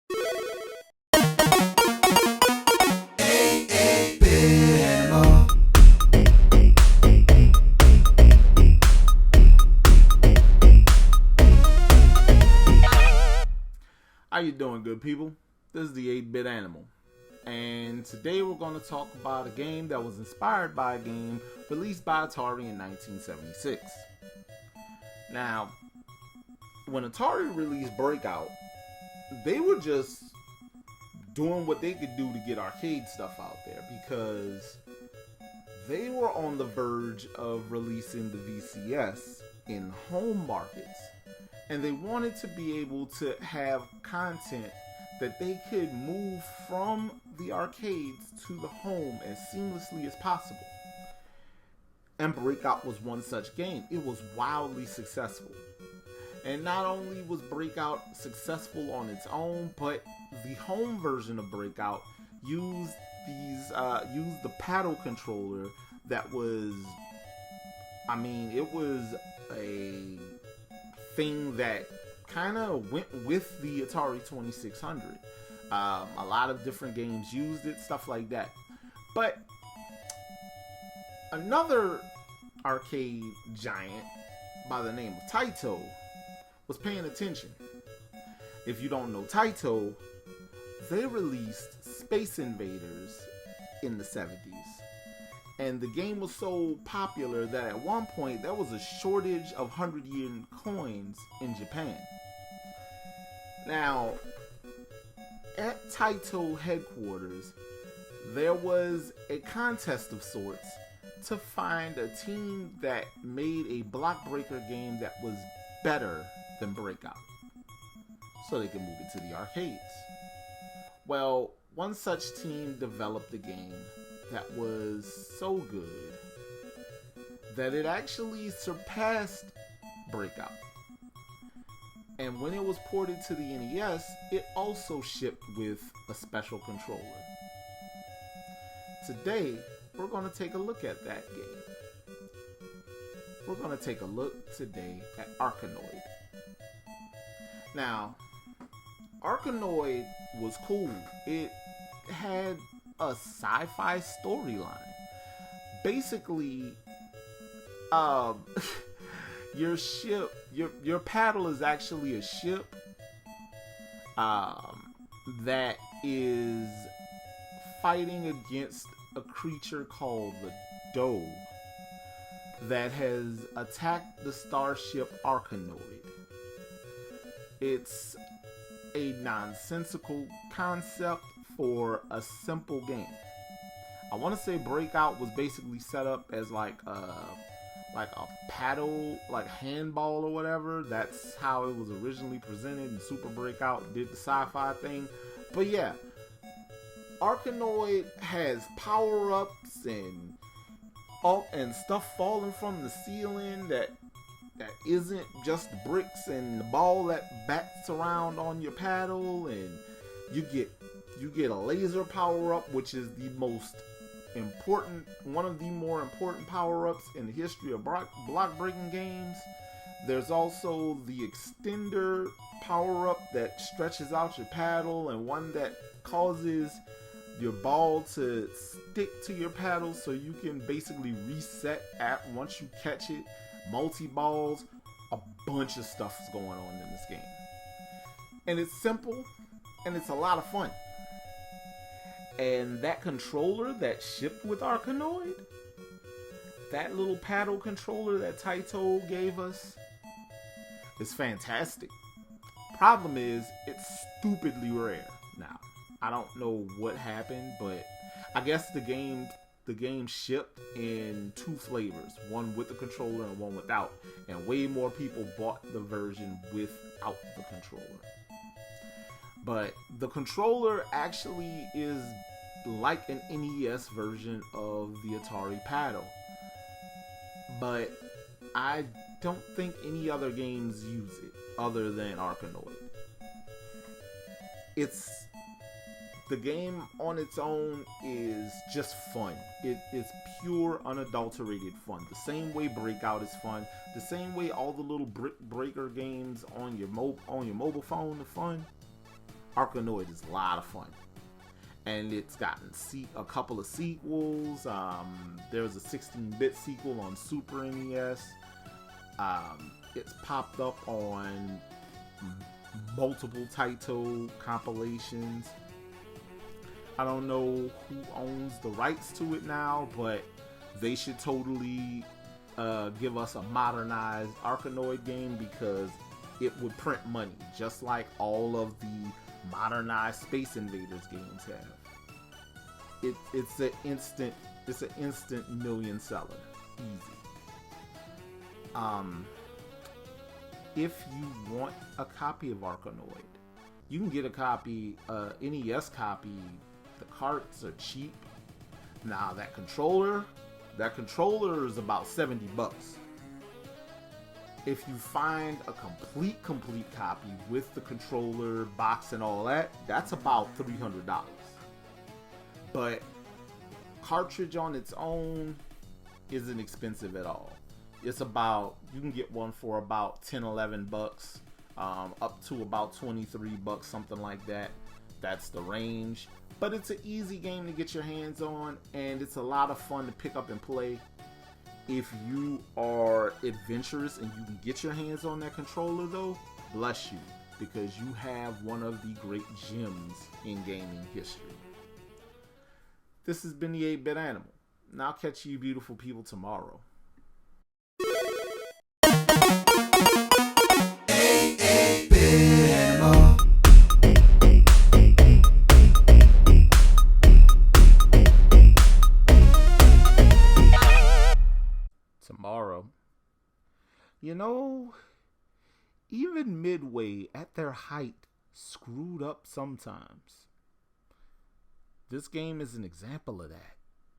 How you doing, good people? This is the 8-Bit Animal, and today we're going to talk about a game that was inspired by a game released by Atari in 1976. Now, when Atari released Breakout, they were just doing what they could do to get arcade stuff out there, because they were on the verge of releasing the VCS in home markets. And they wanted to be able to have content that they could move from the arcades to the home as seamlessly as possible. And Breakout was one such game. It was wildly successful. And not only was Breakout successful on its own, but the home version of Breakout used the paddle controller that was, it was a thing that kind of went with the Atari 2600. A lot of different games used it, stuff like that. But another arcade giant by the name of Taito was paying attention. If you don't know Taito, they released Space Invaders in the 70s. And the game was so popular that at one point there was a shortage of 100-yen coins in Japan. Now, at Taito headquarters, there was a contest of sorts to find a team that made a block breaker game that was better than Breakout, so they could move it to the arcades. Well, one such team developed a game that was so good that it actually surpassed Breakout. And when it was ported to the NES, it also shipped with a special controller. Today, we're going to take a look at that game. We're going to take a look today at Arkanoid. Now, Arkanoid was cool. It had a sci-fi storyline. Basically, your ship, your paddle is actually a ship that is fighting against a creature called the Doe that has attacked the starship Arkanoid. It's a nonsensical concept for a simple game. I want to say Breakout was basically set up as like a paddle, like handball or whatever. That's how it was originally presented, and Super Breakout did the sci-fi thing. But yeah, Arkanoid has power-ups and stuff falling from the ceiling that isn't just bricks, and the ball that bats around on your paddle, and you get a laser power-up, which is one of the more important power-ups in the history of block breaking games. There's also the extender power-up that stretches out your paddle, and one that causes your ball to stick to your paddle so you can basically reset once you catch it. Multi-balls, a bunch of stuff is going on in this game. And it's simple, and it's a lot of fun. And that controller that shipped with Arkanoid, that little paddle controller that Taito gave us, is fantastic. Problem is, it's stupidly rare. Now, I don't know what happened, but I guess the game shipped in 2 flavors, one with the controller and one without, and way more people bought the version without the controller. But the controller actually is like an NES version of the Atari paddle, but I don't think any other games use it other than Arkanoid. The game on its own is just fun. It is pure, unadulterated fun. The same way Breakout is fun. The same way all the little brick breaker games on your mobile phone are fun. Arkanoid is a lot of fun. And it's gotten a couple of sequels. There's a 16-bit sequel on Super NES. It's popped up on multiple Taito compilations. I don't know who owns the rights to it now, but they should totally give us a modernized Arkanoid game, because it would print money, just like all of the modernized Space Invaders games have. It's an instant million seller, easy. If you want a copy of Arkanoid, you can get a copy, NES copy. The carts are cheap. Now that controller is about $70. If you find a complete copy with the controller, box, and all that, that's about $300. But cartridge on its own isn't expensive at all. It's about, you can get one for about $10-11, up to about $23, something like that. That's the range. But it's an easy game to get your hands on, and it's a lot of fun to pick up and play. If you are adventurous and you can get your hands on that controller though, bless you, because you have one of the great gems in gaming history. This has been the 8-Bit Animal, and I'll catch you beautiful people tomorrow. Tomorrow. You know, even Midway at their height screwed up sometimes. This game is an example of that.